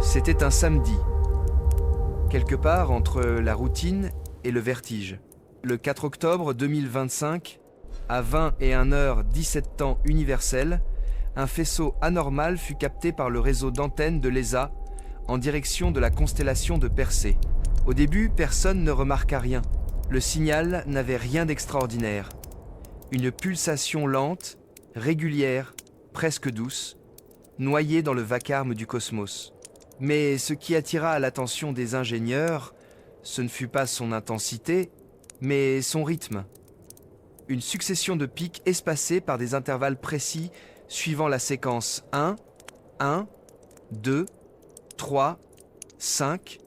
C'était un samedi, quelque part entre la routine et le vertige. Le 4 octobre 2025, à 21h17 temps universel, un faisceau anormal fut capté par le réseau d'antennes de l'ESA en direction de la constellation de Persée. Au début, personne ne remarqua rien. Le signal n'avait rien d'extraordinaire. Une pulsation lente, régulière, presque douce, noyée dans le vacarme du cosmos. Mais ce qui attira l'attention des ingénieurs, ce ne fut pas son intensité, mais son rythme. Une succession de pics espacés par des intervalles précis suivant la séquence 1, 1, 2, 3, 5,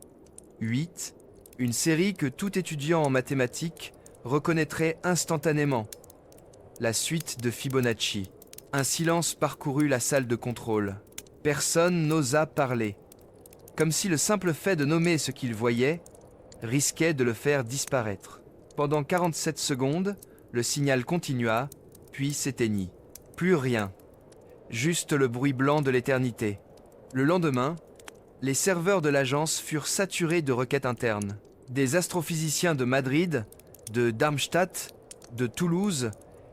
8, une série que tout étudiant en mathématiques reconnaîtrait instantanément. La suite de Fibonacci. Un silence parcourut la salle de contrôle. Personne n'osa parler. Comme si le simple fait de nommer ce qu'il voyait risquait de le faire disparaître. Pendant 47 secondes, le signal continua, puis s'éteignit. Plus rien. Juste le bruit blanc de l'éternité. Le lendemain, les serveurs de l'agence furent saturés de requêtes internes. Des astrophysiciens de Madrid, de Darmstadt, de Toulouse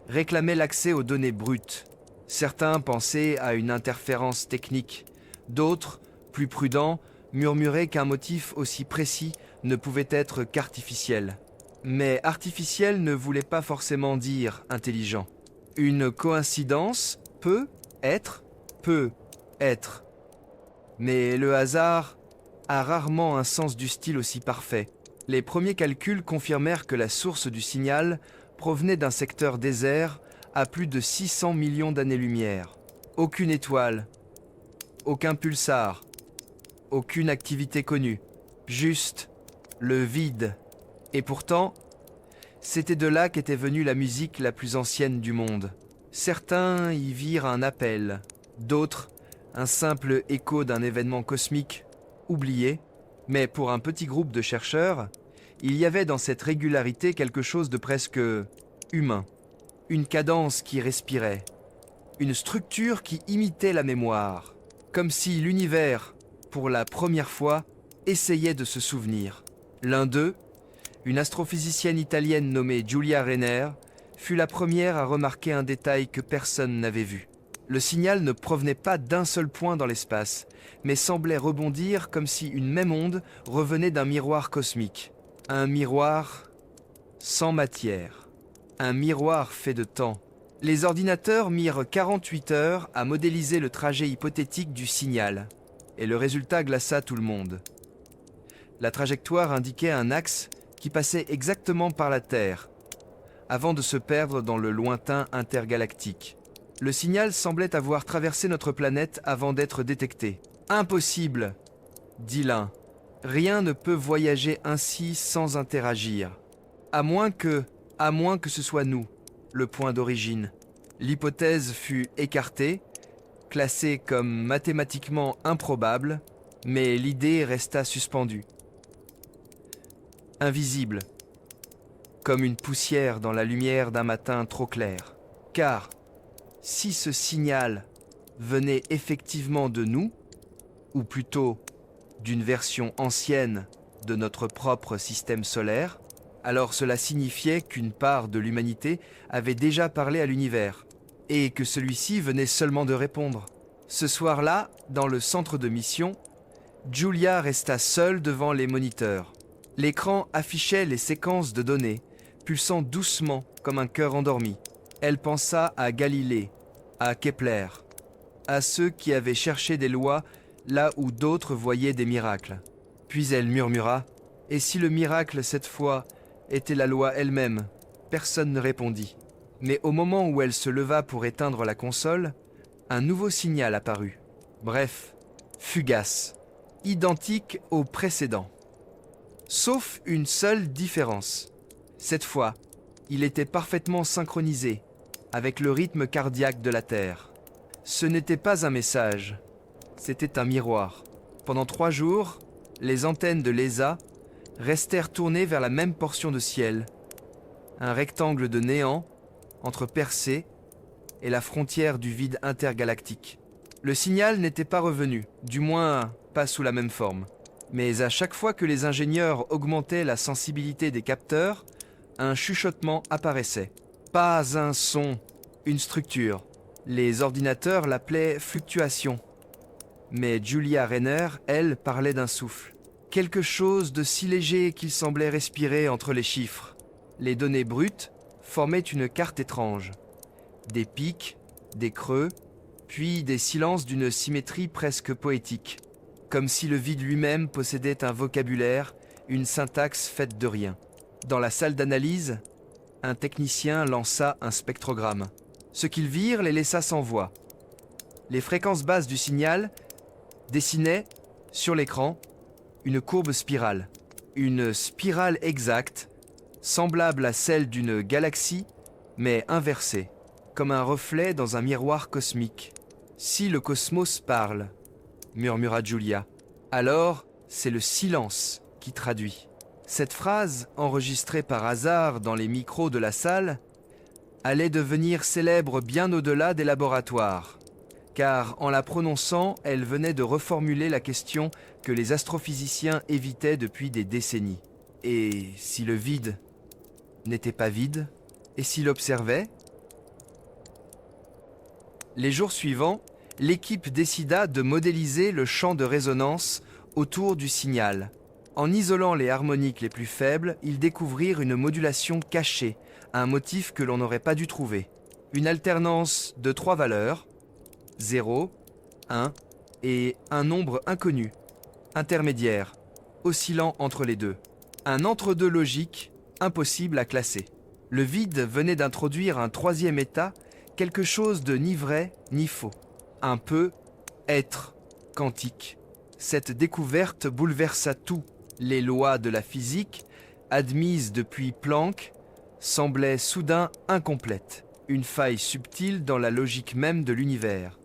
réclamaient l'accès aux données brutes. Certains pensaient à une interférence technique. D'autres, plus prudents, murmuraient qu'un motif aussi précis ne pouvait être qu'artificiel. Mais artificiel ne voulait pas forcément dire intelligent. Une coïncidence peut être. Mais le hasard a rarement un sens du style aussi parfait. Les premiers calculs confirmèrent que la source du signal provenait d'un secteur désert à plus de 600 millions d'années-lumière. Aucune étoile, aucun pulsar, aucune activité connue, juste le vide. Et pourtant, c'était de là qu'était venue la musique la plus ancienne du monde. Certains y virent un appel, d'autres un simple écho d'un événement cosmique oublié, mais pour un petit groupe de chercheurs, il y avait dans cette régularité quelque chose de presque humain. Une cadence qui respirait, une structure qui imitait la mémoire, comme si l'univers, pour la première fois, essayait de se souvenir. L'un d'eux, une astrophysicienne italienne nommée Giulia Renner, fut la première à remarquer un détail que personne n'avait vu. Le signal ne provenait pas d'un seul point dans l'espace, mais semblait rebondir comme si une même onde revenait d'un miroir cosmique. Un miroir sans matière. Un miroir fait de temps. Les ordinateurs mirent 48 heures à modéliser le trajet hypothétique du signal, et le résultat glaça tout le monde. La trajectoire indiquait un axe qui passait exactement par la Terre, avant de se perdre dans le lointain intergalactique. Le signal semblait avoir traversé notre planète avant d'être détecté. « Impossible !» dit l'un. « Rien ne peut voyager ainsi sans interagir. À moins que ce soit nous, le point d'origine. » L'hypothèse fut écartée, classée comme mathématiquement improbable, mais l'idée resta suspendue. Invisible, comme une poussière dans la lumière d'un matin trop clair. Car, si ce signal venait effectivement de nous, ou plutôt d'une version ancienne de notre propre système solaire, alors cela signifiait qu'une part de l'humanité avait déjà parlé à l'univers, et que celui-ci venait seulement de répondre. Ce soir-là, dans le centre de mission, Giulia resta seule devant les moniteurs. L'écran affichait les séquences de données, pulsant doucement comme un cœur endormi. Elle pensa à Galilée, à Kepler, à ceux qui avaient cherché des lois là où d'autres voyaient des miracles. Puis elle murmura « Et si le miracle, cette fois, était la loi elle-même ?» Personne ne répondit. Mais au moment où elle se leva pour éteindre la console, un nouveau signal apparut. Bref, fugace, identique au précédent. Sauf une seule différence. Cette fois, il était parfaitement synchronisé avec le rythme cardiaque de la Terre. Ce n'était pas un message, c'était un miroir. Pendant 3 jours, les antennes de l'ESA restèrent tournées vers la même portion de ciel, un rectangle de néant entre Persée et la frontière du vide intergalactique. Le signal n'était pas revenu, du moins pas sous la même forme. Mais à chaque fois que les ingénieurs augmentaient la sensibilité des capteurs, un chuchotement apparaissait. Pas un son, une structure. Les ordinateurs l'appelaient fluctuation. Mais Julia Rayner, elle, parlait d'un souffle. Quelque chose de si léger qu'il semblait respirer entre les chiffres. Les données brutes formaient une carte étrange. Des pics, des creux, puis des silences d'une symétrie presque poétique. Comme si le vide lui-même possédait un vocabulaire, une syntaxe faite de rien. Dans la salle d'analyse, un technicien lança un spectrogramme. Ce qu'ils virent les laissa sans voix. Les fréquences basses du signal dessinaient, sur l'écran, une courbe spirale. Une spirale exacte, semblable à celle d'une galaxie, mais inversée, comme un reflet dans un miroir cosmique. « Si le cosmos parle », murmura Julia, « alors c'est le silence qui traduit. » Cette phrase, enregistrée par hasard dans les micros de la salle, allait devenir célèbre bien au-delà des laboratoires, car en la prononçant, elle venait de reformuler la question que les astrophysiciens évitaient depuis des décennies. Et si le vide n'était pas vide? Et s'il observait? Les jours suivants, l'équipe décida de modéliser le champ de résonance autour du signal. En isolant les harmoniques les plus faibles, ils découvrirent une modulation cachée, un motif que l'on n'aurait pas dû trouver. Une alternance de 3 valeurs, 0, 1 et un nombre inconnu, intermédiaire, oscillant entre les deux. Un entre-deux logique, impossible à classer. Le vide venait d'introduire un troisième état, quelque chose de ni vrai ni faux. Un peu être quantique. Cette découverte bouleversa tout. Les lois de la physique, admises depuis Planck, semblaient soudain incomplètes. Une faille subtile dans la logique même de l'univers.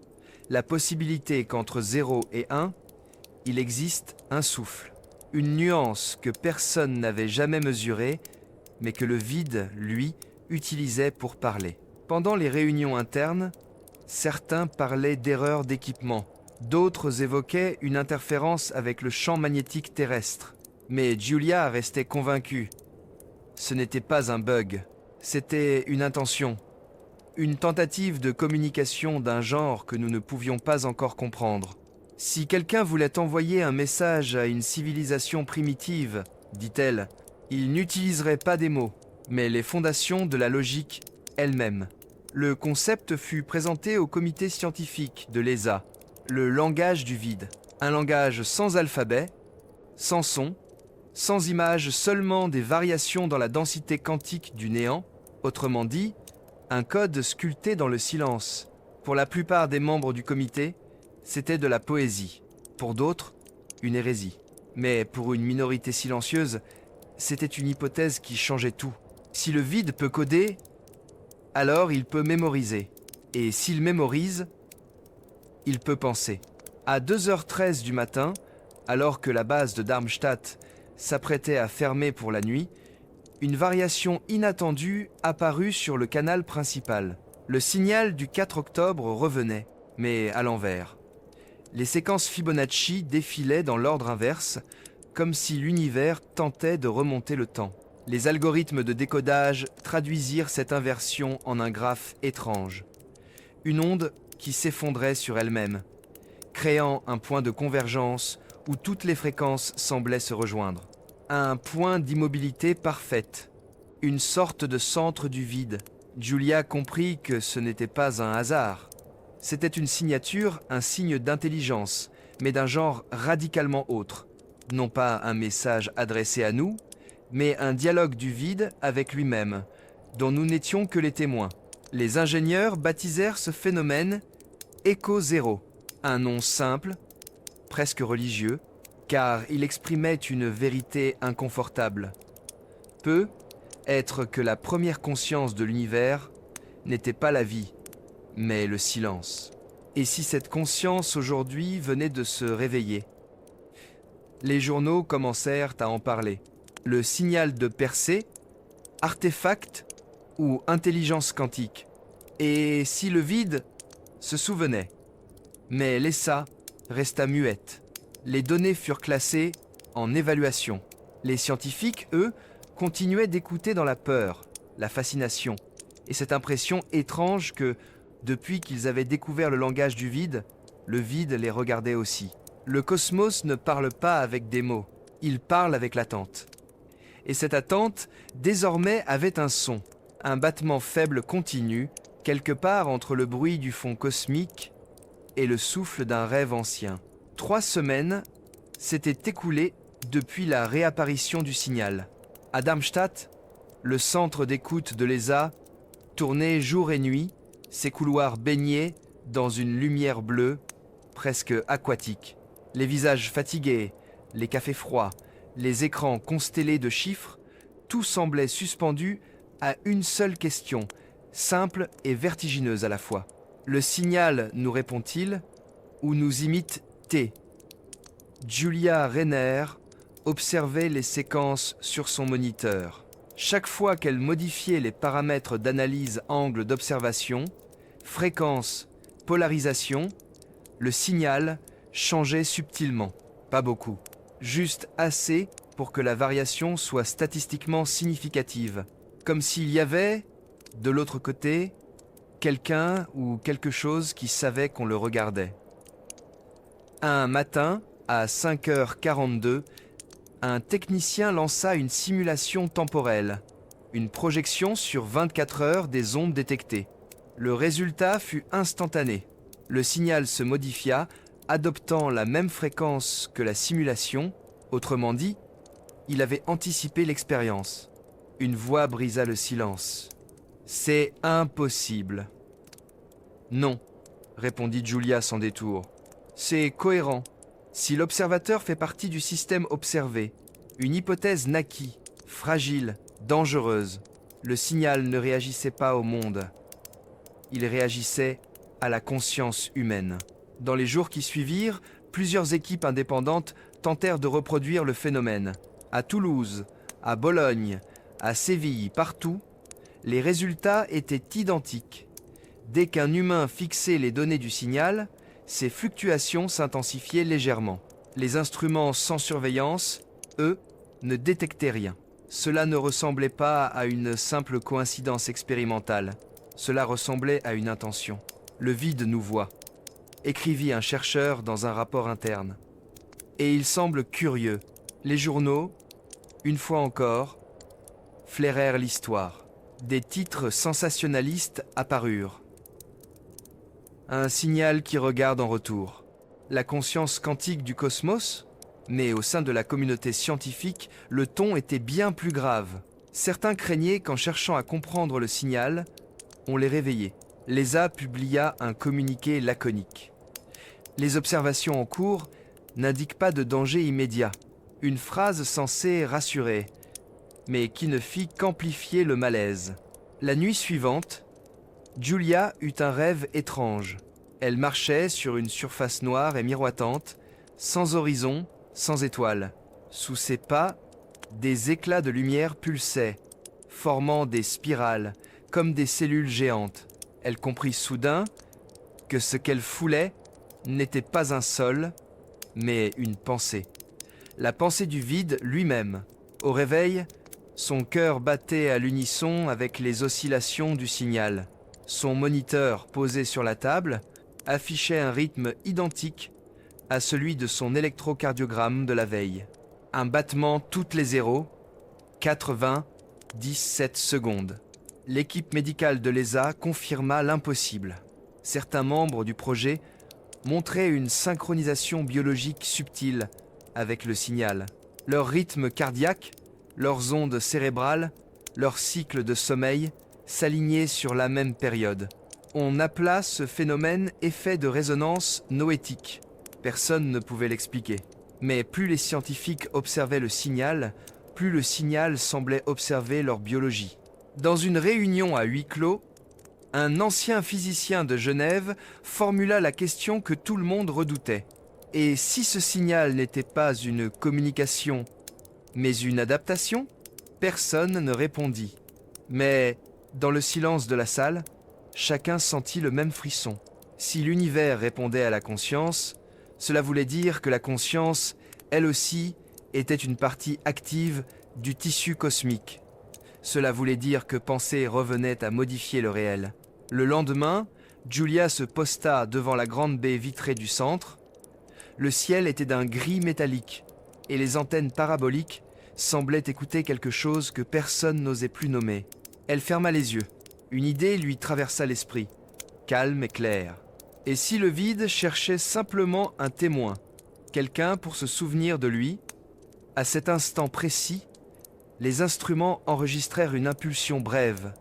La possibilité qu'entre 0 et 1, il existe un souffle. Une nuance que personne n'avait jamais mesurée, mais que le vide, lui, utilisait pour parler. Pendant les réunions internes, certains parlaient d'erreurs d'équipement, d'autres évoquaient une interférence avec le champ magnétique terrestre. Mais Julia restait convaincue. Ce n'était pas un bug, c'était une intention, une tentative de communication d'un genre que nous ne pouvions pas encore comprendre. Si quelqu'un voulait envoyer un message à une civilisation primitive, dit-elle, il n'utiliserait pas des mots, mais les fondations de la logique elle-même. Le concept fut présenté au comité scientifique de l'ESA, le langage du vide. Un langage sans alphabet, sans son, sans image, seulement des variations dans la densité quantique du néant, autrement dit, un code sculpté dans le silence. Pour la plupart des membres du comité, c'était de la poésie. Pour d'autres, une hérésie. Mais pour une minorité silencieuse, c'était une hypothèse qui changeait tout. Si le vide peut coder, alors il peut mémoriser. Et s'il mémorise, il peut penser. À 2h13 du matin, alors que la base de Darmstadt s'apprêtait à fermer pour la nuit, une variation inattendue apparut sur le canal principal. Le signal du 4 octobre revenait, mais à l'envers. Les séquences Fibonacci défilaient dans l'ordre inverse, comme si l'univers tentait de remonter le temps. Les algorithmes de décodage traduisirent cette inversion en un graphe étrange. Une onde qui s'effondrait sur elle-même, créant un point de convergence où toutes les fréquences semblaient se rejoindre. Un point d'immobilité parfaite, une sorte de centre du vide. Julia comprit que ce n'était pas un hasard. C'était une signature, un signe d'intelligence, mais d'un genre radicalement autre. Non pas un message adressé à nous, mais un dialogue du vide avec lui-même, dont nous n'étions que les témoins. Les ingénieurs baptisèrent ce phénomène Écho Zéro, un nom simple, presque religieux, car il exprimait une vérité inconfortable. Peut être que la première conscience de l'univers n'était pas la vie, mais le silence. Et si cette conscience aujourd'hui venait de se réveiller? Les journaux commencèrent à en parler. Le signal de Persée, artefact ou intelligence quantique. Et si le vide se souvenait? Mais l'ESA resta muette. Les données furent classées en évaluation. Les scientifiques, eux, continuaient d'écouter dans la peur, la fascination, et cette impression étrange que, depuis qu'ils avaient découvert le langage du vide, le vide les regardait aussi. Le cosmos ne parle pas avec des mots, il parle avec l'attente. Et cette attente, désormais, avait un son, un battement faible continu, quelque part entre le bruit du fond cosmique et le souffle d'un rêve ancien. 3 semaines s'étaient écoulées depuis la réapparition du signal. À Darmstadt, le centre d'écoute de l'ESA tournait jour et nuit, ses couloirs baignés dans une lumière bleue, presque aquatique. Les visages fatigués, les cafés froids, les écrans constellés de chiffres, tout semblait suspendu à une seule question, simple et vertigineuse à la fois. Le signal nous répond-il ou nous imite-t-il ? Julia Rainer observait les séquences sur son moniteur. Chaque fois qu'elle modifiait les paramètres d'analyse angle d'observation, fréquence, polarisation, le signal changeait subtilement. Pas beaucoup, juste assez pour que la variation soit statistiquement significative, comme s'il y avait, de l'autre côté, quelqu'un ou quelque chose qui savait qu'on le regardait. Un matin, à 5h42, un technicien lança une simulation temporelle, une projection sur 24 heures des ondes détectées. Le résultat fut instantané. Le signal se modifia, adoptant la même fréquence que la simulation. Autrement dit, il avait anticipé l'expérience. Une voix brisa le silence. « C'est impossible. » « Non, » répondit Julia sans détour. « C'est cohérent. Si l'observateur fait partie du système observé, une hypothèse naquit, fragile, dangereuse, le signal ne réagissait pas au monde. Il réagissait à la conscience humaine. » Dans les jours qui suivirent, plusieurs équipes indépendantes tentèrent de reproduire le phénomène. À Toulouse, à Bologne, à Séville, partout, les résultats étaient identiques. Dès qu'un humain fixait les données du signal, ces fluctuations s'intensifiaient légèrement. Les instruments sans surveillance, eux, ne détectaient rien. Cela ne ressemblait pas à une simple coïncidence expérimentale. Cela ressemblait à une intention. Le vide nous voit, écrivit un chercheur dans un rapport interne. Et il semble curieux. Les journaux, une fois encore, flairèrent l'histoire. Des titres sensationnalistes apparurent. Un signal qui regarde en retour. La conscience quantique du cosmos, mais au sein de la communauté scientifique, le ton était bien plus grave. Certains craignaient qu'en cherchant à comprendre le signal, on les réveillait. L'ESA publia un communiqué laconique. Les observations en cours n'indiquent pas de danger immédiat. Une phrase censée rassurer, mais qui ne fit qu'amplifier le malaise. La nuit suivante, Julia eut un rêve étrange. Elle marchait sur une surface noire et miroitante, sans horizon, sans étoiles. Sous ses pas, des éclats de lumière pulsaient, formant des spirales, comme des cellules géantes. Elle comprit soudain que ce qu'elle foulait n'était pas un sol, mais une pensée. La pensée du vide lui-même. Au réveil, son cœur battait à l'unisson avec les oscillations du signal. Son moniteur posé sur la table affichait un rythme identique à celui de son électrocardiogramme de la veille. Un battement toutes les 0, 97 secondes. L'équipe médicale de l'ESA confirma l'impossible. Certains membres du projet montraient une synchronisation biologique subtile avec le signal. Leur rythme cardiaque, leurs ondes cérébrales, leur cycle de sommeil s'alignaient sur la même période. On appela ce phénomène effet de résonance noétique. Personne ne pouvait l'expliquer. Mais plus les scientifiques observaient le signal, plus le signal semblait observer leur biologie. Dans une réunion à huis clos, un ancien physicien de Genève formula la question que tout le monde redoutait. Et si ce signal n'était pas une communication, mais une adaptation ? Personne ne répondit. Mais, dans le silence de la salle, chacun sentit le même frisson. Si l'univers répondait à la conscience, Cela voulait dire que la conscience, elle aussi, était une partie active du tissu cosmique. Cela voulait dire que penser revenait à modifier le réel. Le lendemain, Julia se posta devant la grande baie vitrée du centre. Le ciel était d'un gris métallique, et les antennes paraboliques semblaient écouter quelque chose que personne n'osait plus nommer. Elle ferma les yeux. Une idée lui traversa l'esprit, calme et claire. Et si le vide cherchait simplement un témoin, quelqu'un pour se souvenir de lui, à cet instant précis, les instruments enregistrèrent une impulsion brève,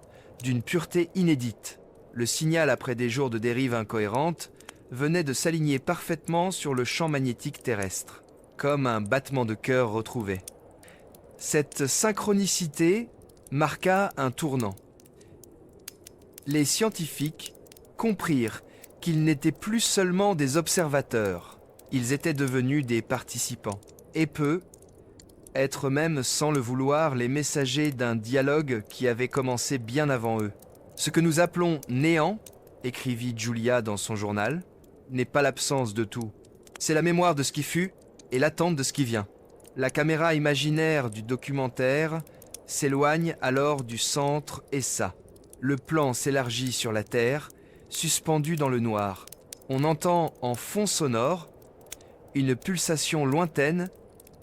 d'une pureté inédite. Le signal, après des jours de dérive incohérente, venait de s'aligner parfaitement sur le champ magnétique terrestre, comme un battement de cœur retrouvé. Cette synchronicité marqua un tournant. Les scientifiques comprirent qu'ils n'étaient plus seulement des observateurs, ils étaient devenus des participants. Et peu, être même sans le vouloir les messagers d'un dialogue qui avait commencé bien avant eux. Ce que nous appelons néant, écrivit Julia dans son journal, n'est pas l'absence de tout. C'est la mémoire de ce qui fut et l'attente de ce qui vient. La caméra imaginaire du documentaire s'éloigne alors du centre ESA. Le plan s'élargit sur la Terre, suspendu dans le noir. On entend en fond sonore une pulsation lointaine,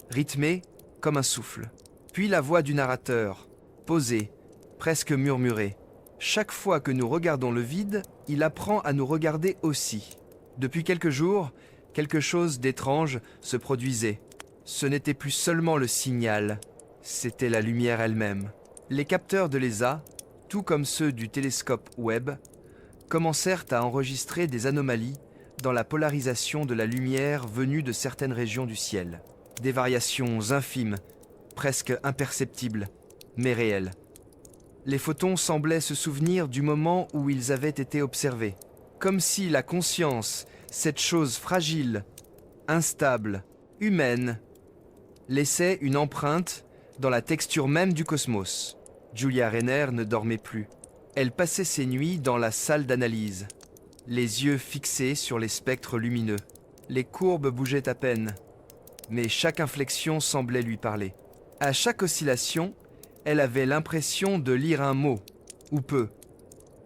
rythmée comme un souffle. Puis la voix du narrateur, posée, presque murmurée. Chaque fois que nous regardons le vide, il apprend à nous regarder aussi. Depuis quelques jours, quelque chose d'étrange se produisait. Ce n'était plus seulement le signal, c'était la lumière elle-même. Les capteurs de l'ESA, tout comme ceux du télescope Webb, commencèrent à enregistrer des anomalies dans la polarisation de la lumière venue de certaines régions du ciel. Des variations infimes, presque imperceptibles, mais réelles. Les photons semblaient se souvenir du moment où ils avaient été observés, comme si la conscience, cette chose fragile, instable, humaine, laissait une empreinte dans la texture même du cosmos. Julia Rayner ne dormait plus. Elle passait ses nuits dans la salle d'analyse, les yeux fixés sur les spectres lumineux. Les courbes bougeaient à peine, mais chaque inflexion semblait lui parler. À chaque oscillation, elle avait l'impression de lire un mot, ou peu,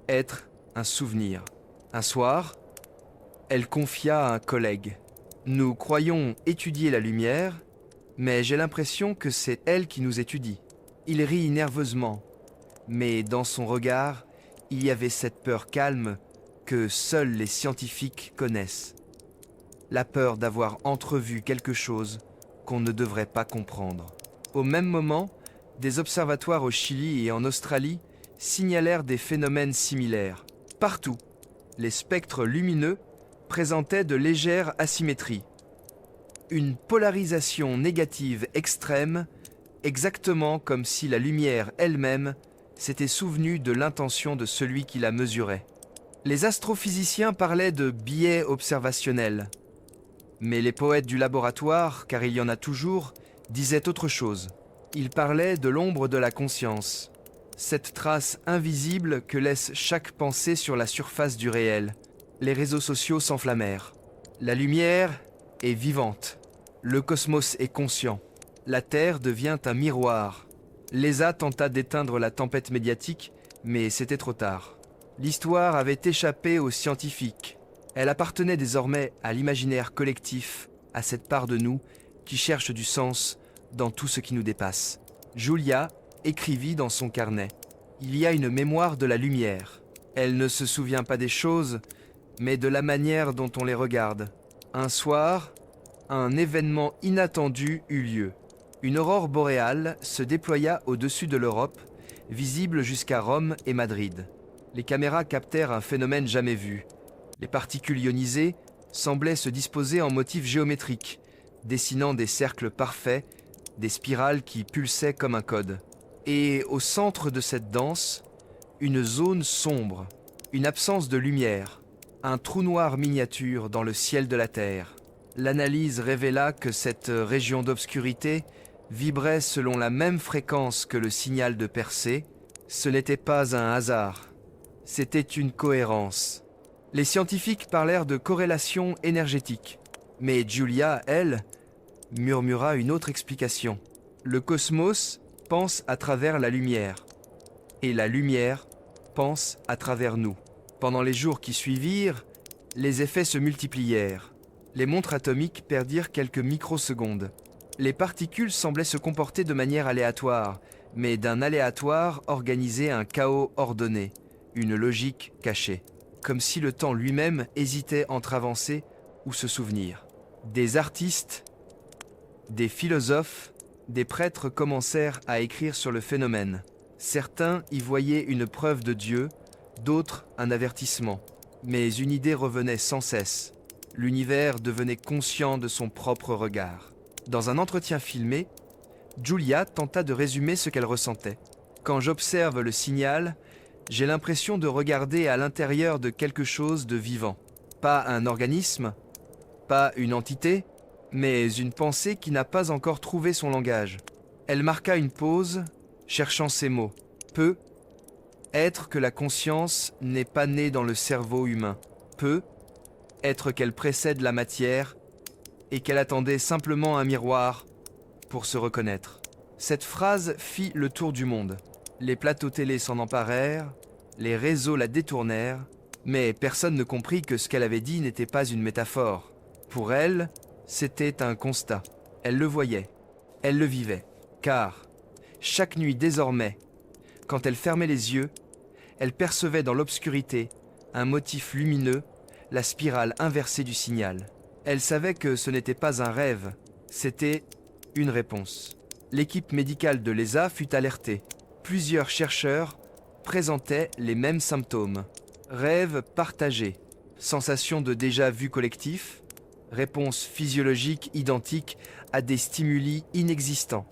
être un souvenir. Un soir, elle confia à un collègue. « Nous croyons étudier la lumière, mais j'ai l'impression que c'est elle qui nous étudie. » Il rit nerveusement, mais dans son regard, il y avait cette peur calme que seuls les scientifiques connaissent. La peur d'avoir entrevu quelque chose qu'on ne devrait pas comprendre. Au même moment, des observatoires au Chili et en Australie signalèrent des phénomènes similaires. Partout, les spectres lumineux présentaient de légères asymétries. Une polarisation négative extrême, exactement comme si la lumière elle-même s'était souvenue de l'intention de celui qui la mesurait. Les astrophysiciens parlaient de biais observationnels. Mais les poètes du laboratoire, car il y en a toujours, disaient autre chose. Ils parlaient de l'ombre de la conscience, cette trace invisible que laisse chaque pensée sur la surface du réel. Les réseaux sociaux s'enflammèrent. La lumière est vivante. Le cosmos est conscient. La Terre devient un miroir. L'ESA tenta d'éteindre la tempête médiatique, mais c'était trop tard. L'histoire avait échappé aux scientifiques. Elle appartenait désormais à l'imaginaire collectif, à cette part de nous qui cherche du sens dans tout ce qui nous dépasse. Julia écrivit dans son carnet « Il y a une mémoire de la lumière. Elle ne se souvient pas des choses, mais de la manière dont on les regarde. Un soir, un événement inattendu eut lieu. Une aurore boréale se déploya au-dessus de l'Europe, visible jusqu'à Rome et Madrid. Les caméras captèrent un phénomène jamais vu. Les particules ionisées semblaient se disposer en motifs géométriques, dessinant des cercles parfaits, des spirales qui pulsaient comme un code. Et au centre de cette danse, une zone sombre, une absence de lumière, un trou noir miniature dans le ciel de la Terre. L'analyse révéla que cette région d'obscurité vibrait selon la même fréquence que le signal de Persée. Ce n'était pas un hasard, c'était une cohérence. Les scientifiques parlèrent de corrélation énergétique, Mais Julia, elle, murmura une autre explication. Le cosmos pense à travers la lumière, et la lumière pense à travers nous. Pendant les jours qui suivirent, les effets se multiplièrent. Les montres atomiques perdirent quelques microsecondes. Les particules semblaient se comporter de manière aléatoire, mais d'un aléatoire organisait un chaos ordonné, une logique cachée, comme si le temps lui-même hésitait entre avancer ou se souvenir. Des artistes, des philosophes, des prêtres commencèrent à écrire sur le phénomène. Certains y voyaient une preuve de Dieu, d'autres un avertissement. Mais une idée revenait sans cesse. L'univers devenait conscient de son propre regard. Dans un entretien filmé, Julia tenta de résumer ce qu'elle ressentait. Quand j'observe le signal, j'ai l'impression de regarder à l'intérieur de quelque chose de vivant. Pas un organisme, pas une entité, mais une pensée qui n'a pas encore trouvé son langage. Elle marqua une pause, cherchant ses mots. Peut être que la conscience n'est pas née dans le cerveau humain. Peut être qu'elle précède la matière et qu'elle attendait simplement un miroir pour se reconnaître. Cette phrase fit le tour du monde. Les plateaux télé s'en emparèrent, les réseaux la détournèrent, mais personne ne comprit que ce qu'elle avait dit n'était pas une métaphore. Pour elle, c'était un constat. Elle le voyait, elle le vivait, car chaque nuit désormais, quand elle fermait les yeux, elle percevait dans l'obscurité un motif lumineux, la spirale inversée du signal. Elle savait que ce n'était pas un rêve, c'était une réponse. L'équipe médicale de l'ESA fut alertée. Plusieurs chercheurs présentaient les mêmes symptômes. Rêve partagé, sensation de déjà-vu collectif, réponse physiologique identique à des stimuli inexistants.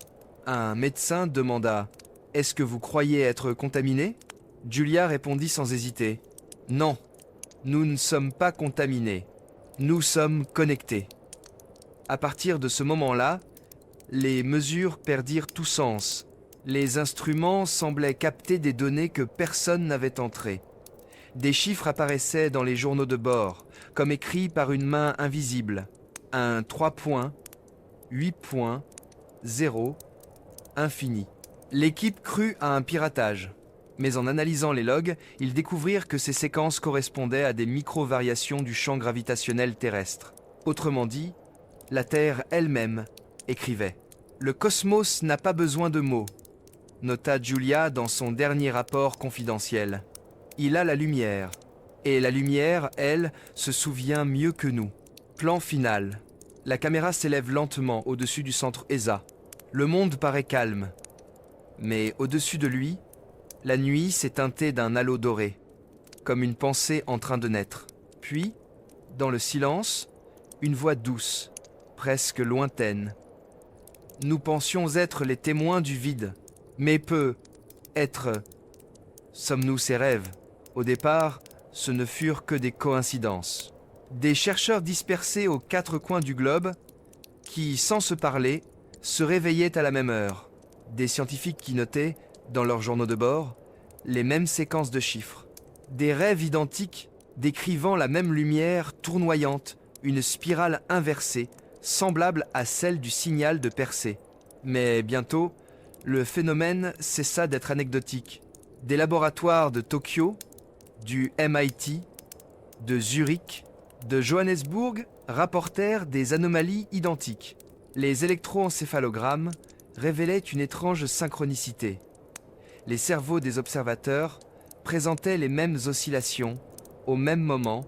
Un médecin demanda « Est-ce que vous croyez être contaminé ?» Julia répondit sans hésiter « Non, nous ne sommes pas contaminés, nous sommes connectés. » À partir de ce moment-là, les mesures perdirent tout sens. Les instruments semblaient capter des données que personne n'avait entrées. Des chiffres apparaissaient dans les journaux de bord, comme écrits par une main invisible. Un 3 points, 8 points, 0, infini. L'équipe crut à un piratage. Mais en analysant les logs, ils découvrirent que ces séquences correspondaient à des micro-variations du champ gravitationnel terrestre. Autrement dit, la Terre elle-même écrivait. Le cosmos n'a pas besoin de mots, nota Julia dans son dernier rapport confidentiel. Il a la lumière, et la lumière, elle, se souvient mieux que nous. Plan final. La caméra s'élève lentement au-dessus du centre ESA. Le monde paraît calme. Mais au-dessus de lui, la nuit s'est teintée d'un halo doré, comme une pensée en train de naître. Puis, dans le silence, une voix douce, presque lointaine. Nous pensions être les témoins du vide, mais peu être. Sommes-nous ces rêves? Au départ, ce ne furent que des coïncidences. Des chercheurs dispersés aux quatre coins du globe, qui, sans se parler, se réveillaient à la même heure. Des scientifiques qui notaient, dans leurs journaux de bord, les mêmes séquences de chiffres. Des rêves identiques décrivant la même lumière tournoyante, une spirale inversée, semblable à celle du signal de Persée. Mais bientôt, le phénomène cessa d'être anecdotique. Des laboratoires de Tokyo, du MIT, de Zurich, de Johannesburg rapportèrent des anomalies identiques. Les électroencéphalogrammes révélaient une étrange synchronicité. Les cerveaux des observateurs présentaient les mêmes oscillations, au même moment,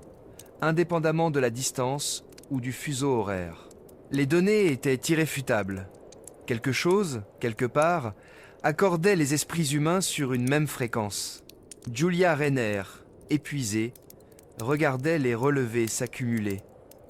indépendamment de la distance ou du fuseau horaire. Les données étaient irréfutables. Quelque chose, quelque part, accordait les esprits humains sur une même fréquence. Julia Rainer, épuisée, regardait les relevés s'accumuler.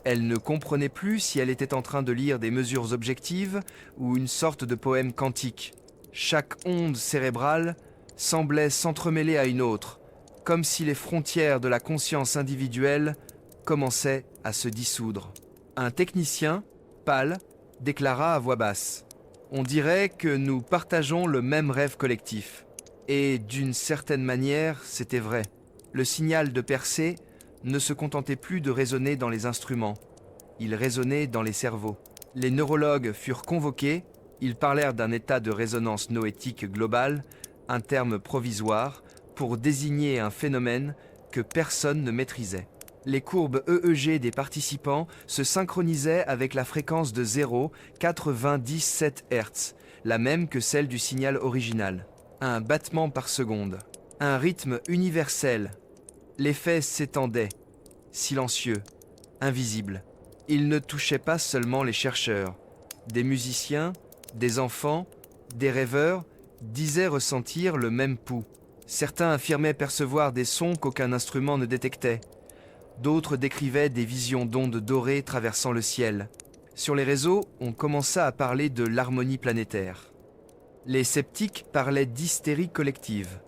Elle ne comprenait plus si elle était en train de lire des mesures objectives ou une sorte de poème quantique. Chaque onde cérébrale semblait s'entremêler à une autre, comme si les frontières de la conscience individuelle commençaient à se dissoudre. Un technicien, pâle, déclara à voix basse « On dirait que nous partageons le même rêve collectif. » Et d'une certaine manière, c'était vrai. Le signal de Persée ne se contentait plus de résonner dans les instruments. il résonnait dans les cerveaux. Les neurologues furent convoqués, ils parlèrent d'un état de résonance noétique globale, un terme provisoire, pour désigner un phénomène que personne ne maîtrisait. Les courbes EEG des participants se synchronisaient avec la fréquence de 0,97 Hz, la même que celle du signal original. Un battement par seconde. Un rythme universel. L'effet s'étendait, silencieux, invisible. Il ne touchait pas seulement les chercheurs. Des musiciens, des enfants, des rêveurs disaient ressentir le même pouls. Certains affirmaient percevoir des sons qu'aucun instrument ne détectait. D'autres décrivaient des visions d'ondes dorées traversant le ciel. Sur les réseaux, on commença à parler de l'harmonie planétaire. Les sceptiques parlaient d'hystérie collective.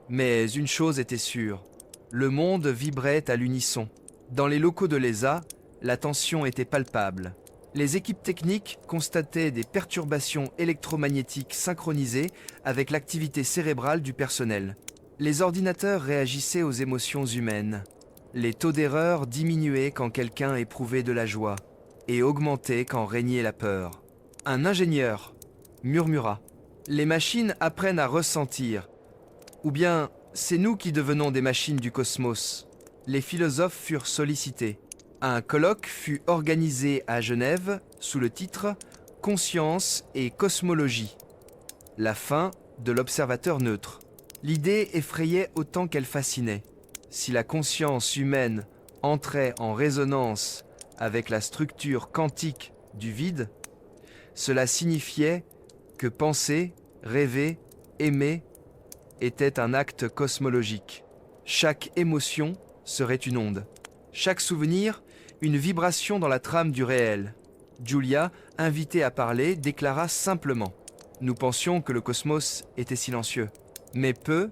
Mais une chose était sûre, le monde vibrait à l'unisson. Dans les locaux de l'ESA, la tension était palpable. Les équipes techniques constataient des perturbations électromagnétiques synchronisées avec l'activité cérébrale du personnel. Les ordinateurs réagissaient aux émotions humaines. Les taux d'erreur diminuaient quand quelqu'un éprouvait de la joie et augmentaient quand régnait la peur. Un ingénieur murmura « Les machines apprennent à ressentir. Ou bien, c'est nous qui devenons des machines du cosmos. » Les philosophes furent sollicités. Un colloque fut organisé à Genève sous le titre « Conscience et cosmologie. La fin de l'observateur neutre ». L'idée effrayait autant qu'elle fascinait. Si la conscience humaine entrait en résonance avec la structure quantique du vide, cela signifiait que penser, rêver, aimer était un acte cosmologique. Chaque émotion serait une onde. Chaque souvenir, une vibration dans la trame du réel. Julia, invitée à parler, déclara simplement « Nous pensions que le cosmos était silencieux. Mais peu,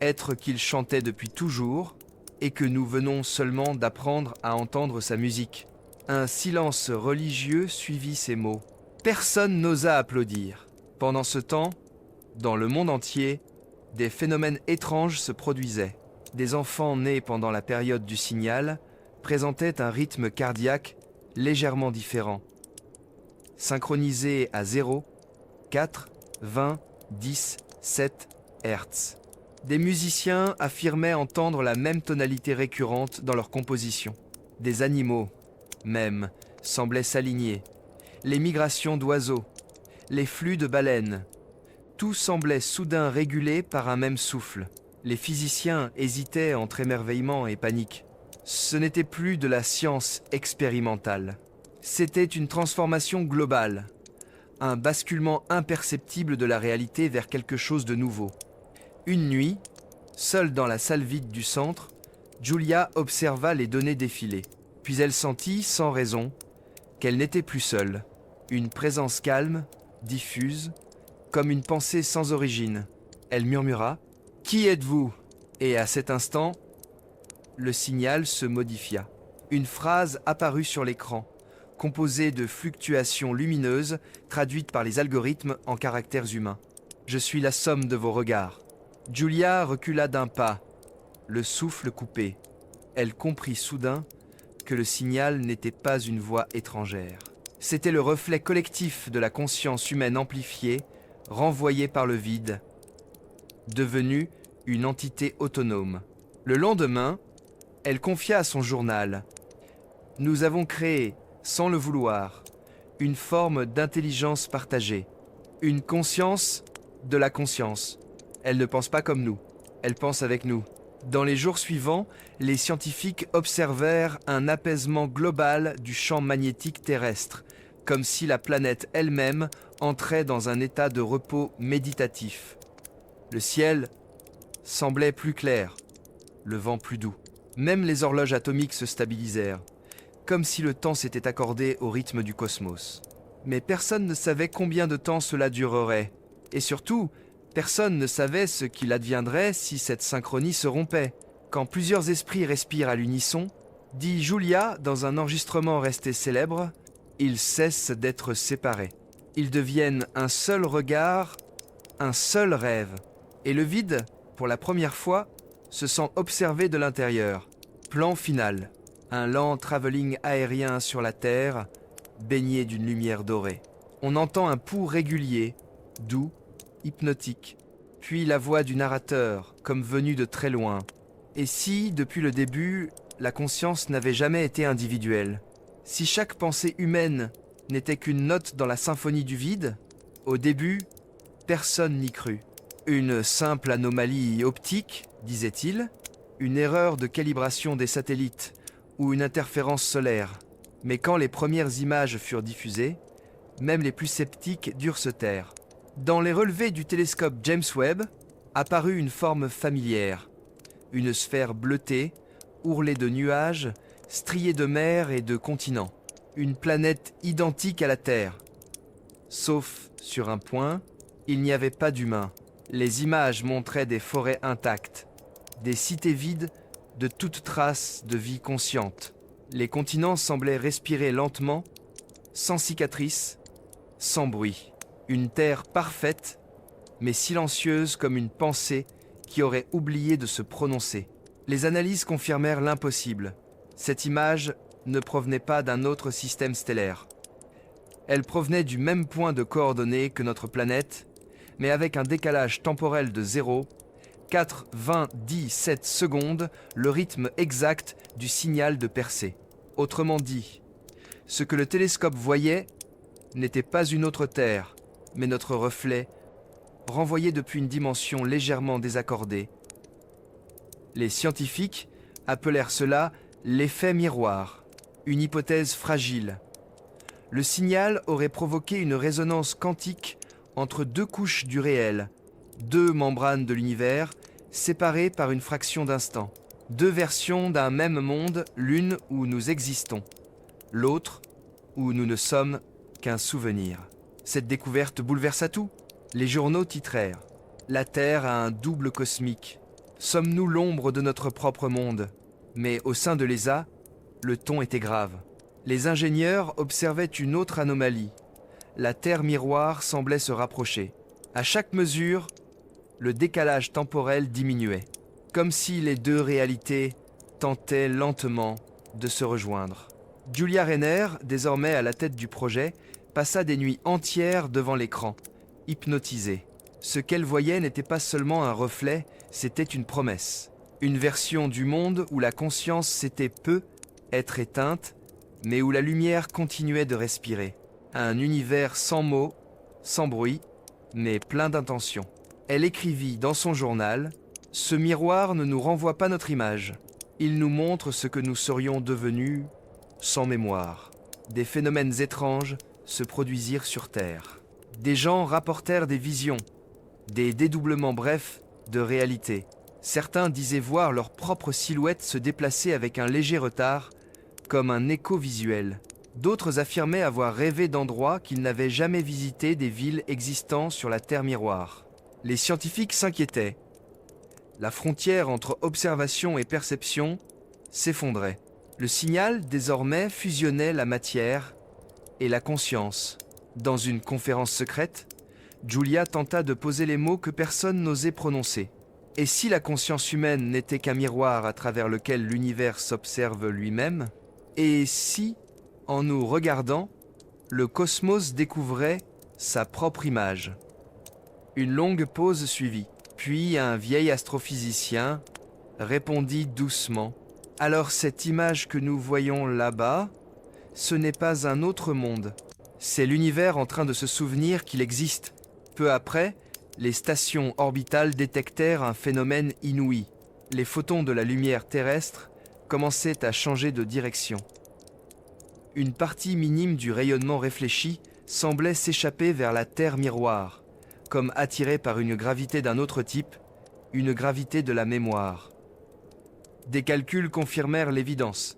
être qu'il chantait depuis toujours et que nous venons seulement d'apprendre à entendre sa musique. » Un silence religieux suivit ces mots. Personne n'osa applaudir. Pendant ce temps, dans le monde entier, des phénomènes étranges se produisaient. Des enfants nés pendant la période du signal présentaient un rythme cardiaque légèrement différent, synchronisé à 0, 4, 20, 10, 7 Hz. Des musiciens affirmaient entendre la même tonalité récurrente dans leur composition. Des animaux, même, semblaient s'aligner. Les migrations d'oiseaux, les flux de baleines, tout semblait soudain régulé par un même souffle. Les physiciens hésitaient entre émerveillement et panique. Ce n'était plus de la science expérimentale. C'était une transformation globale, un basculement imperceptible de la réalité vers quelque chose de nouveau. Une nuit, seule dans la salle vide du centre, Julia observa les données défiler. Puis elle sentit, sans raison, qu'elle n'était plus seule. Une présence calme, diffuse, comme une pensée sans origine. Elle murmura « Qui êtes-vous » Et à cet instant, le signal se modifia. Une phrase apparut sur l'écran, composée de fluctuations lumineuses traduites par les algorithmes en caractères humains. « Je suis la somme de vos regards. » Julia recula d'un pas, le souffle coupé. Elle comprit soudain que le signal n'était pas une voix étrangère. C'était le reflet collectif de la conscience humaine amplifiée, renvoyée par le vide, devenue une entité autonome. Le lendemain, elle confia à son journal « Nous avons créé, sans le vouloir, une forme d'intelligence partagée, une conscience de la conscience. Elle ne pense pas comme nous, elle pense avec nous. » Dans les jours suivants, les scientifiques observèrent un apaisement global du champ magnétique terrestre, comme si la planète elle-même entrait dans un état de repos méditatif. Le ciel semblait plus clair, le vent plus doux. Même les horloges atomiques se stabilisèrent, comme si le temps s'était accordé au rythme du cosmos. Mais personne ne savait combien de temps cela durerait. Et surtout, personne ne savait ce qu'il adviendrait si cette synchronie se rompait. Quand plusieurs esprits respirent à l'unisson, dit Julia dans un enregistrement resté célèbre, ils cessent d'être séparés. Ils deviennent un seul regard, un seul rêve. Et le vide, pour la première fois, se sent observé de l'intérieur. Plan final. un lent travelling aérien sur la Terre, baigné d'une lumière dorée. On entend un pouls régulier, doux, hypnotique, puis la voix du narrateur, comme venue de très loin. Et si, depuis le début, la conscience n'avait jamais été individuelle? Si chaque pensée humaine n'était qu'une note dans la symphonie du vide? Au début, personne n'y crut. Une simple anomalie optique, disait-il, une erreur de calibration des satellites ou une interférence solaire. Mais quand les premières images furent diffusées, même les plus sceptiques durent se taire. Dans les relevés du télescope James Webb, apparut une forme familière, une sphère bleutée, ourlée de nuages, striée de mers et de continents, une planète identique à la Terre. Sauf sur un point, il n'y avait pas d'humains. Les images montraient des forêts intactes, des cités vides de toute trace de vie consciente. Les continents semblaient respirer lentement, sans cicatrices, sans bruit. Une terre parfaite, mais silencieuse comme une pensée qui aurait oublié de se prononcer. Les analyses confirmèrent l'impossible. Cette image ne provenait pas d'un autre système stellaire. Elle provenait du même point de coordonnées que notre planète, mais avec un décalage temporel de 0,42017 secondes, le rythme exact du signal de Persée. Autrement dit, ce que le télescope voyait n'était pas une autre Terre, mais notre reflet, renvoyé depuis une dimension légèrement désaccordée. Les scientifiques appelèrent cela l'effet miroir, une hypothèse fragile. Le signal aurait provoqué une résonance quantique entre deux couches du réel, deux membranes de l'univers séparées par une fraction d'instant, deux versions d'un même monde, l'une où nous existons, l'autre où nous ne sommes qu'un souvenir. Cette découverte bouleversa tout. Les journaux titrèrent « La Terre a un double cosmique. Sommes-nous l'ombre de notre propre monde ?» Mais au sein de l'ESA, le ton était grave. Les ingénieurs observaient une autre anomalie. La Terre miroir semblait se rapprocher. À chaque mesure, le décalage temporel diminuait, comme si les deux réalités tentaient lentement de se rejoindre. Julia Rayner, désormais à la tête du projet, passa des nuits entières devant l'écran, hypnotisée. Ce qu'elle voyait n'était pas seulement un reflet, c'était une promesse. Une version du monde où la conscience s'était peu être éteinte, mais où la lumière continuait de respirer. Un univers sans mots, sans bruit, mais plein d'intention. Elle écrivit dans son journal « Ce miroir ne nous renvoie pas notre image. Il nous montre ce que nous serions devenus sans mémoire. » Des phénomènes étranges se produisirent sur Terre. Des gens rapportèrent des visions, des dédoublements brefs de réalité. Certains disaient voir leur propre silhouette se déplacer avec un léger retard, comme un écho visuel. D'autres affirmaient avoir rêvé d'endroits qu'ils n'avaient jamais visités, des villes existant sur la Terre miroir. Les scientifiques s'inquiétaient. La frontière entre observation et perception s'effondrait. Le signal, désormais, fusionnait la matière et la conscience. Dans une conférence secrète, Julia tenta de poser les mots que personne n'osait prononcer. Et si la conscience humaine n'était qu'un miroir à travers lequel l'univers s'observe lui-même? Et si, en nous regardant, le cosmos découvrait sa propre image? Une longue pause suivit, puis un vieil astrophysicien répondit doucement « Alors cette image que nous voyons là-bas, ce n'est pas un autre monde. C'est l'univers en train de se souvenir qu'il existe. » Peu après, les stations orbitales détectèrent un phénomène inouï. Les photons de la lumière terrestre commençaient à changer de direction. Une partie minime du rayonnement réfléchi semblait s'échapper vers la Terre miroir, comme attirée par une gravité d'un autre type, une gravité de la mémoire. Des calculs confirmèrent l'évidence.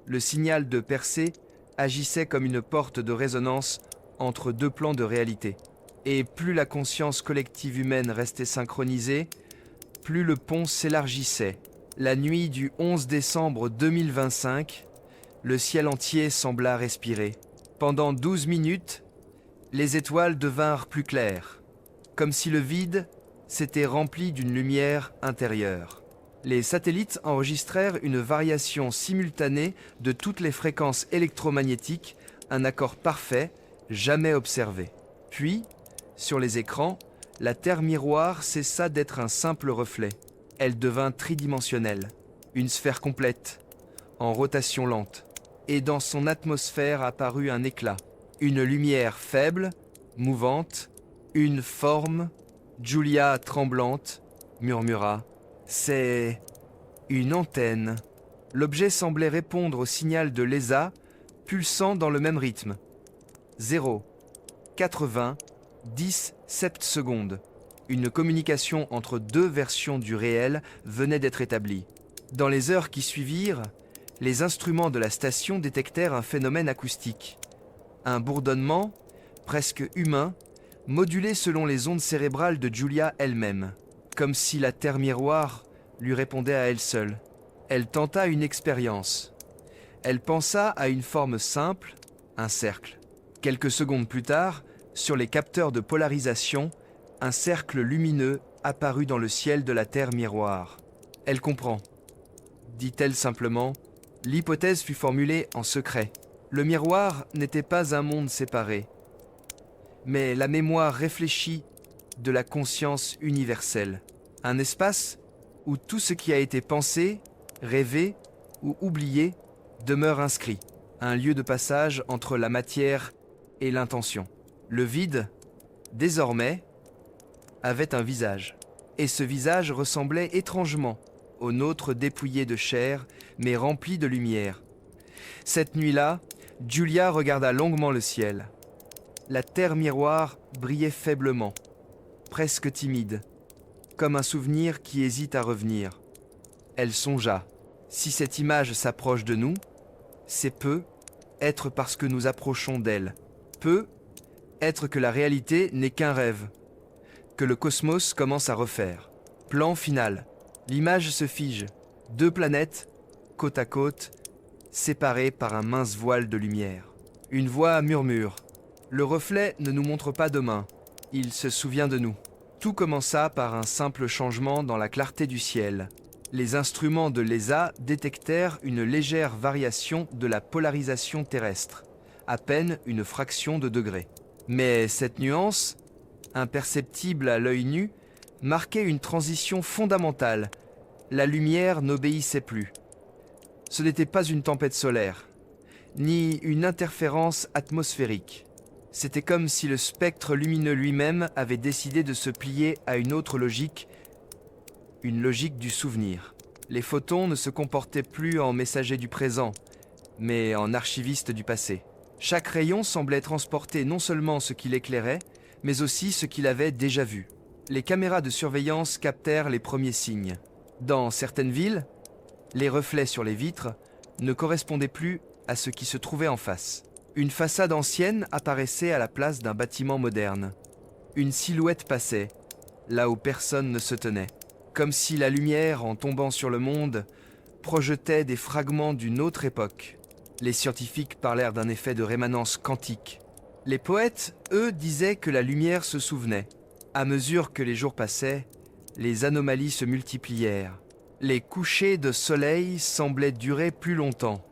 Le signal de Persée agissait comme une porte de résonance entre deux plans de réalité. Et plus la conscience collective humaine restait synchronisée, plus le pont s'élargissait. La nuit du 11 décembre 2025, le ciel entier sembla respirer. Pendant 12 minutes, les étoiles devinrent plus claires, comme si le vide s'était rempli d'une lumière intérieure. Les satellites enregistrèrent une variation simultanée de toutes les fréquences électromagnétiques, un accord parfait, jamais observé. Puis, sur les écrans, la Terre miroir cessa d'être un simple reflet. Elle devint tridimensionnelle, une sphère complète, en rotation lente. Et dans son atmosphère apparut un éclat, une lumière faible, mouvante, une forme. Julia, tremblante, murmura « C'est une antenne ». L'objet semblait répondre au signal de l'ESA, pulsant dans le même rythme. 0, 80, 10 septsecondes. Une communication entre deux versions du réel venait d'être établie. Dans les heures qui suivirent, les instruments de la station détectèrent un phénomène acoustique. Un bourdonnement, presque humain, modulé selon les ondes cérébrales de Julia elle-même, comme si la Terre miroir lui répondait à elle seule. Elle tenta une expérience. Elle pensa à une forme simple, un cercle. Quelques secondes plus tard, sur les capteurs de polarisation, un cercle lumineux apparut dans le ciel de la Terre miroir. « Elle comprend », dit-elle simplement. L'hypothèse fut formulée en secret. Le miroir n'était pas un monde séparé, mais la mémoire réfléchie de la conscience universelle. Un espace où tout ce qui a été pensé, rêvé ou oublié demeure inscrit. Un lieu de passage entre la matière et l'intention. Le vide, désormais, avait un visage. Et ce visage ressemblait étrangement au nôtre dépouillé de chair, mais rempli de lumière. Cette nuit-là, Julia regarda longuement le ciel. La Terre miroir brillait faiblement, presque timide, comme un souvenir qui hésite à revenir. Elle songea, si cette image s'approche de nous, c'est peu être parce que nous approchons d'elle, peu être que la réalité n'est qu'un rêve, que le cosmos commence à refaire. Plan final, l'image se fige, deux planètes, côte à côte, séparées par un mince voile de lumière. Une voix murmure. Le reflet ne nous montre pas demain, il se souvient de nous. Tout commença par un simple changement dans la clarté du ciel. Les instruments de l'ESA détectèrent une légère variation de la polarisation terrestre, à peine une fraction de degré. Mais cette nuance, imperceptible à l'œil nu, marquait une transition fondamentale. La lumière n'obéissait plus. Ce n'était pas une tempête solaire, ni une interférence atmosphérique. C'était comme si le spectre lumineux lui-même avait décidé de se plier à une autre logique, une logique du souvenir. Les photons ne se comportaient plus en messagers du présent, mais en archivistes du passé. Chaque rayon semblait transporter non seulement ce qu'il éclairait, mais aussi ce qu'il avait déjà vu. Les caméras de surveillance captèrent les premiers signes. Dans certaines villes, les reflets sur les vitres ne correspondaient plus à ce qui se trouvait en face. Une façade ancienne apparaissait à la place d'un bâtiment moderne. Une silhouette passait, là où personne ne se tenait. Comme si la lumière, en tombant sur le monde, projetait des fragments d'une autre époque. Les scientifiques parlèrent d'un effet de rémanence quantique. Les poètes, eux, disaient que la lumière se souvenait. À mesure que les jours passaient, les anomalies se multiplièrent. Les couchers de soleil semblaient durer plus longtemps.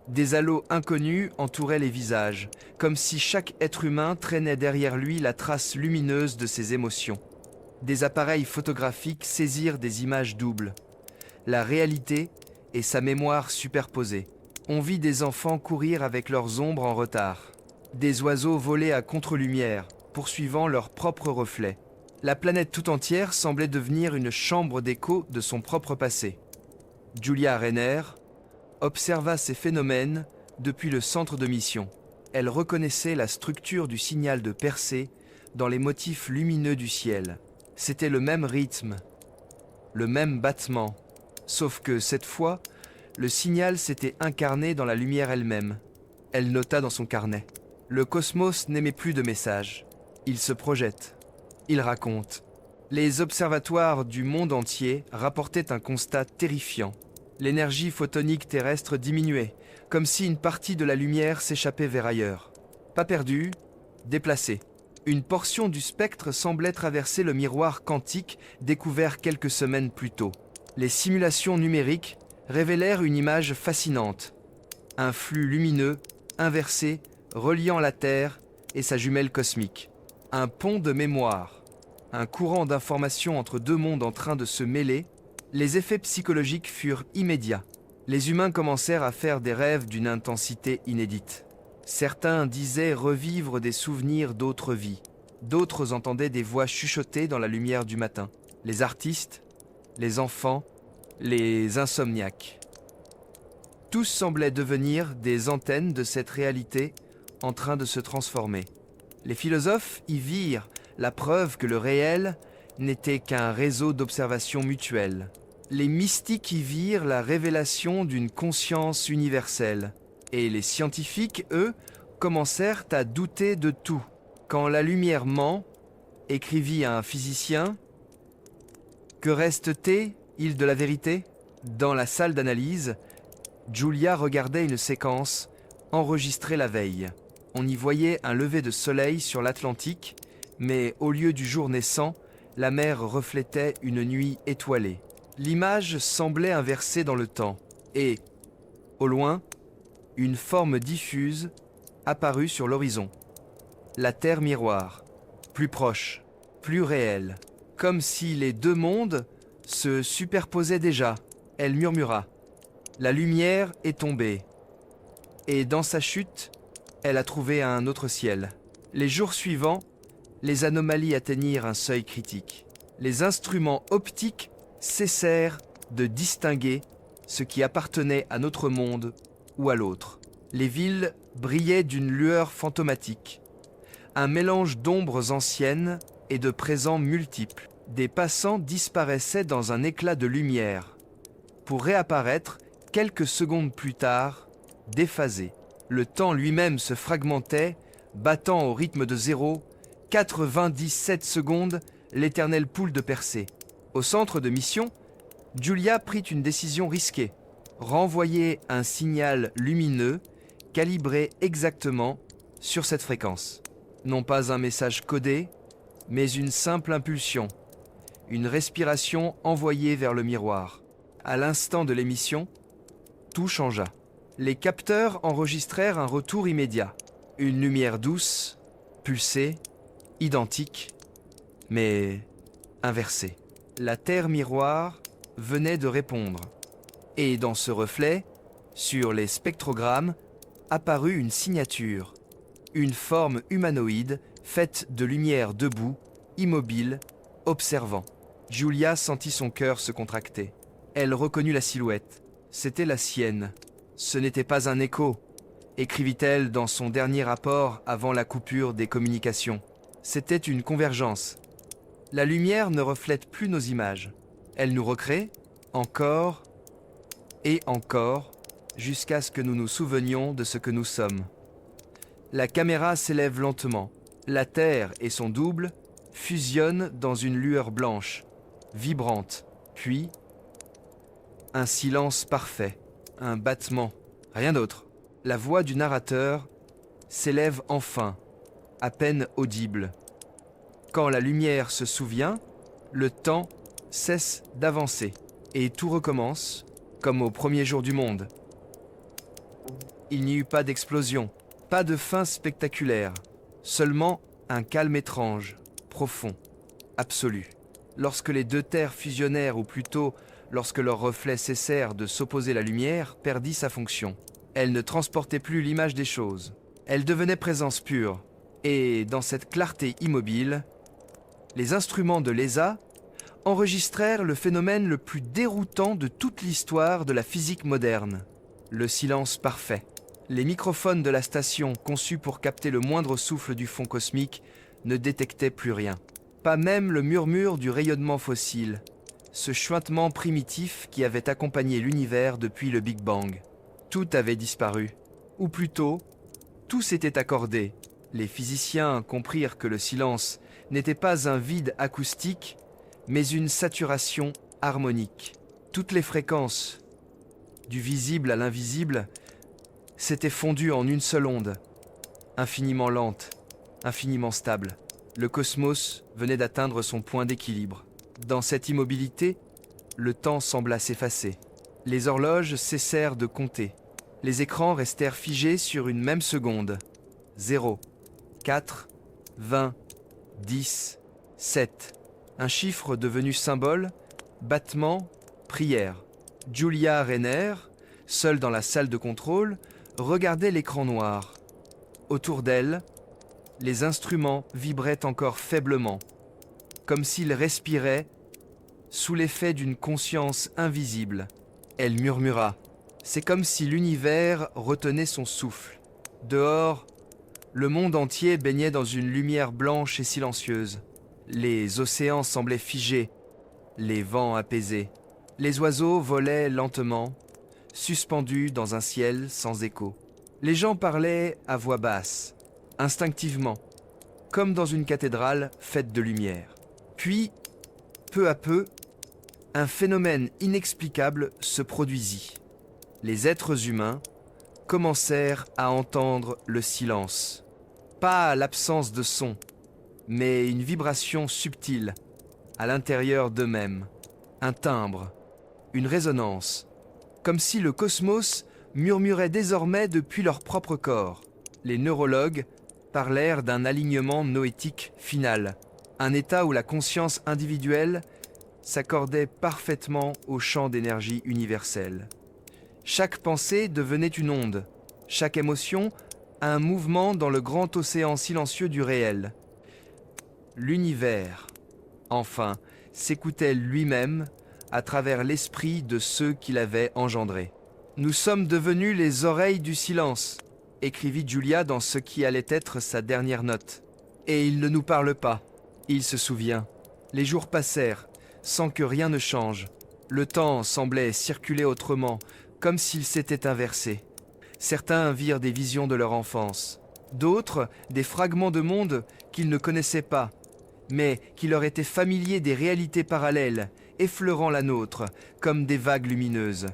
Des halos inconnus entouraient les visages, comme si chaque être humain traînait derrière lui la trace lumineuse de ses émotions. Des appareils photographiques saisirent des images doubles. La réalité et sa mémoire superposées. On vit des enfants courir avec leurs ombres en retard. Des oiseaux voler à contre-lumière, poursuivant leurs propres reflets. La planète tout entière semblait devenir une chambre d'écho de son propre passé. Julia Rainer observa ces phénomènes depuis le centre de mission. Elle reconnaissait la structure du signal de percée dans les motifs lumineux du ciel. C'était le même rythme, le même battement, sauf que cette fois, le signal s'était incarné dans la lumière elle-même. Elle nota dans son carnet. Le cosmos n'émet plus de messages. Il se projette. Il raconte. Les observatoires du monde entier rapportaient un constat terrifiant. L'énergie photonique terrestre diminuait, comme si une partie de la lumière s'échappait vers ailleurs. Pas perdue, déplacée. Une portion du spectre semblait traverser le miroir quantique découvert quelques semaines plus tôt. Les simulations numériques révélèrent une image fascinante. Un flux lumineux, inversé, reliant la Terre et sa jumelle cosmique. Un pont de mémoire. Un courant d'informations entre deux mondes en train de se mêler. Les effets psychologiques furent immédiats. Les humains commencèrent à faire des rêves d'une intensité inédite. Certains disaient revivre des souvenirs d'autres vies. D'autres entendaient des voix chuchoter dans la lumière du matin. Les artistes, les enfants, les insomniaques. Tous semblaient devenir des antennes de cette réalité en train de se transformer. Les philosophes y virent la preuve que le réel n'était qu'un réseau d'observations mutuelles. Les mystiques y virent la révélation d'une conscience universelle. Et les scientifiques, eux, commencèrent à douter de tout. Quand la lumière ment, écrivit un physicien, que reste-t-il de la vérité ? Dans la salle d'analyse, Julia regardait une séquence enregistrée la veille. On y voyait un lever de soleil sur l'Atlantique, mais au lieu du jour naissant, la mer reflétait une nuit étoilée. L'image semblait inversée dans le temps, et, au loin, une forme diffuse apparut sur l'horizon. La Terre miroir, plus proche, plus réelle, comme si les deux mondes se superposaient déjà. Elle murmura. La lumière est tombée. Et dans sa chute, elle a trouvé un autre ciel. Les jours suivants, les anomalies atteignirent un seuil critique. Les instruments optiques cessèrent de distinguer ce qui appartenait à notre monde ou à l'autre. Les villes brillaient d'une lueur fantomatique. Un mélange d'ombres anciennes et de présents multiples. Des passants disparaissaient dans un éclat de lumière, pour réapparaître quelques secondes plus tard, déphasés. Le temps lui-même se fragmentait, battant au rythme de 0,97 secondes l'éternelle poule de Persée. Au centre de mission, Julia prit une décision risquée. Renvoyer un signal lumineux calibré exactement sur cette fréquence. Non pas un message codé, mais une simple impulsion, une respiration envoyée vers le miroir. À l'instant de l'émission, tout changea. Les capteurs enregistrèrent un retour immédiat. Une lumière douce, pulsée, identique, mais inversée. La Terre miroir venait de répondre. Et dans ce reflet, sur les spectrogrammes, apparut une signature. Une forme humanoïde faite de lumière debout, immobile, observant. Julia sentit son cœur se contracter. Elle reconnut la silhouette. C'était la sienne. Ce n'était pas un écho, écrivit-elle dans son dernier rapport avant la coupure des communications. C'était une convergence. La lumière ne reflète plus nos images. Elle nous recrée, encore et encore, jusqu'à ce que nous nous souvenions de ce que nous sommes. La caméra s'élève lentement. La Terre et son double fusionnent dans une lueur blanche, vibrante. Puis, un silence parfait, un battement, rien d'autre. La voix du narrateur s'élève enfin, à peine audible. Quand la lumière se souvient, le temps cesse d'avancer et tout recommence, comme au premier jour du monde. Il n'y eut pas d'explosion, pas de fin spectaculaire, seulement un calme étrange, profond, absolu. Lorsque les deux terres fusionnèrent, ou plutôt lorsque leurs reflets cessèrent de s'opposer, la lumière perdit sa fonction. Elle ne transportait plus l'image des choses. Elle devenait présence pure. Et dans cette clarté immobile, les instruments de l'ESA enregistrèrent le phénomène le plus déroutant de toute l'histoire de la physique moderne. Le silence parfait. Les microphones de la station, conçus pour capter le moindre souffle du fond cosmique, ne détectaient plus rien. Pas même le murmure du rayonnement fossile, ce chuintement primitif qui avait accompagné l'univers depuis le Big Bang. Tout avait disparu. Ou plutôt, tout s'était accordé. Les physiciens comprirent que le silence n'était pas un vide acoustique, mais une saturation harmonique. Toutes les fréquences, du visible à l'invisible, s'étaient fondues en une seule onde, infiniment lente, infiniment stable. Le cosmos venait d'atteindre son point d'équilibre. Dans cette immobilité, Le temps sembla s'effacer. Les horloges cessèrent de compter. Les écrans restèrent figés sur une même seconde. 0, 4, 20, 10, 7. Un chiffre devenu symbole, battement, prière. Julia Rainer, seule dans la salle de contrôle, regardait l'écran noir. Autour d'elle, les instruments vibraient encore faiblement, comme s'ils respiraient sous l'effet d'une conscience invisible. Elle murmura. C'est comme si l'univers retenait son souffle. Dehors, le monde entier baignait dans une lumière blanche et silencieuse. Les océans semblaient figés, les vents apaisés. Les oiseaux volaient lentement, suspendus dans un ciel sans écho. Les gens parlaient à voix basse, instinctivement, comme dans une cathédrale faite de lumière. Puis, peu à peu, un phénomène inexplicable se produisit. Les êtres humains commencèrent à entendre le silence. Pas l'absence de son, mais une vibration subtile à l'intérieur d'eux-mêmes. Un timbre, une résonance, comme si le cosmos murmurait désormais depuis leur propre corps. Les neurologues parlèrent d'un alignement noétique final, un état où la conscience individuelle s'accordait parfaitement au champ d'énergie universelle. Chaque pensée devenait une onde, chaque émotion un mouvement dans le grand océan silencieux du réel. L'univers, enfin, s'écoutait lui-même à travers l'esprit de ceux qui l'avaient engendré. « Nous sommes devenus les oreilles du silence », écrivit Julia dans ce qui allait être sa dernière note. Et il ne nous parle pas, il se souvient. Les jours passèrent, sans que rien ne change. Le temps semblait circuler autrement, comme s'il s'était inversé. Certains virent des visions de leur enfance, d'autres des fragments de monde qu'ils ne connaissaient pas, mais qui leur étaient familiers des réalités parallèles, effleurant la nôtre, comme des vagues lumineuses.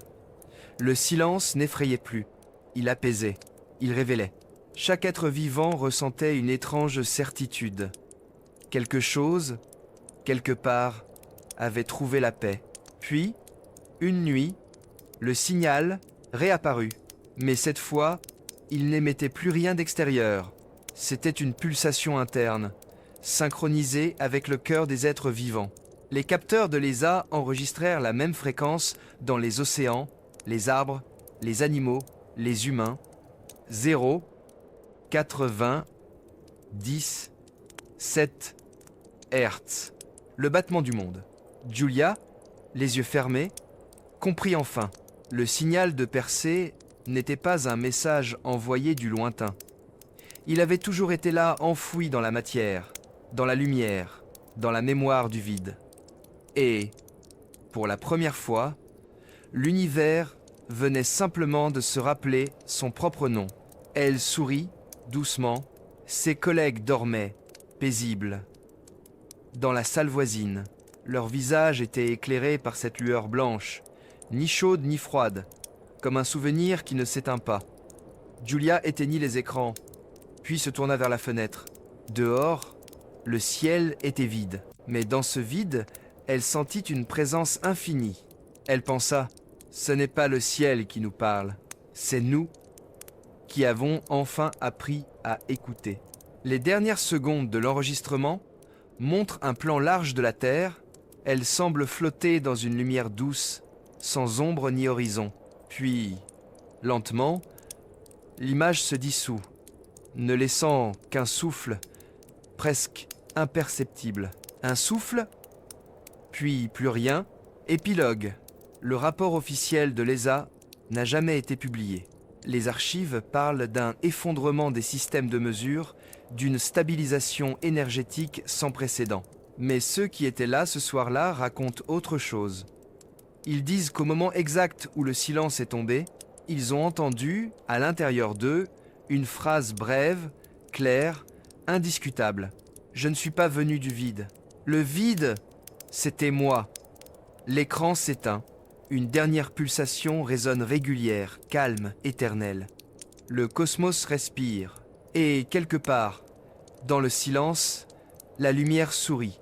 Le silence n'effrayait plus, il apaisait, il révélait. Chaque être vivant ressentait une étrange certitude. Quelque chose, quelque part, avait trouvé la paix. Puis, une nuit, le signal réapparut. Mais cette fois, il n'émettait plus rien d'extérieur. C'était une pulsation interne, synchronisée avec le cœur des êtres vivants. Les capteurs de l'ESA enregistrèrent la même fréquence dans les océans, les arbres, les animaux, les humains. 0, 80, 10, 7 Hertz. Le battement du monde. Julia, les yeux fermés, comprit enfin. Le signal de percée n'était pas un message envoyé du lointain. Il avait toujours été là, enfoui dans la matière, dans la lumière, dans la mémoire du vide. Et, pour la première fois, l'univers venait simplement de se rappeler son propre nom. Elle sourit, doucement. Ses collègues dormaient, paisibles. Dans la salle voisine, leurs visages étaient éclairés par cette lueur blanche, ni chaude ni froide, comme un souvenir qui ne s'éteint pas. Julia éteignit les écrans, puis se tourna vers la fenêtre. Dehors, le ciel était vide, mais dans ce vide, elle sentit une présence infinie. Elle pensa, ce n'est pas le ciel qui nous parle, c'est nous qui avons enfin appris à écouter. Les dernières secondes de l'enregistrement montrent un plan large de la Terre. Elle semble flotter dans une lumière douce, sans ombre ni horizon. Puis, lentement, l'image se dissout, ne laissant qu'un souffle presque imperceptible. Un souffle, puis plus rien. Épilogue. Le rapport officiel de l'ESA n'a jamais été publié. Les archives parlent d'un effondrement des systèmes de mesure, d'une stabilisation énergétique sans précédent. Mais ceux qui étaient là ce soir-là racontent autre chose. Ils disent qu'au moment exact où le silence est tombé, ils ont entendu, à l'intérieur d'eux, une phrase brève, claire, indiscutable. « Je ne suis pas venu du vide. Le vide, c'était moi. » L'écran s'éteint. Une dernière pulsation résonne régulière, calme, éternelle. Le cosmos respire. Et quelque part, dans le silence, la lumière sourit.